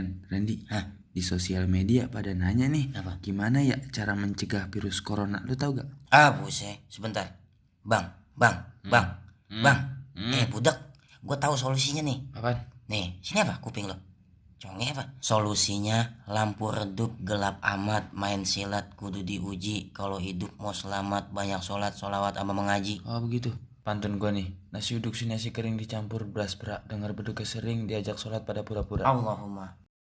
Randy, Hah? di sosial media pada nanya nih, Apa? gimana ya cara mencegah virus corona? Lu tahu gak? Buset, sebentar. Bang, bang, bang, bang. Budak, gue tahu solusinya nih. Apaan? Nih, sini apa kuping lo? Conge apa? Solusinya lampu redup gelap amat, main silat kudu diuji. Kalau hidup mau selamat, banyak sholat, sholawat sama mengaji. Oh begitu. Pantun gua nih, nasi uduk si nasi kering dicampur beras perak, dengar beduk sering diajak sholat pada pura-pura. Allahumma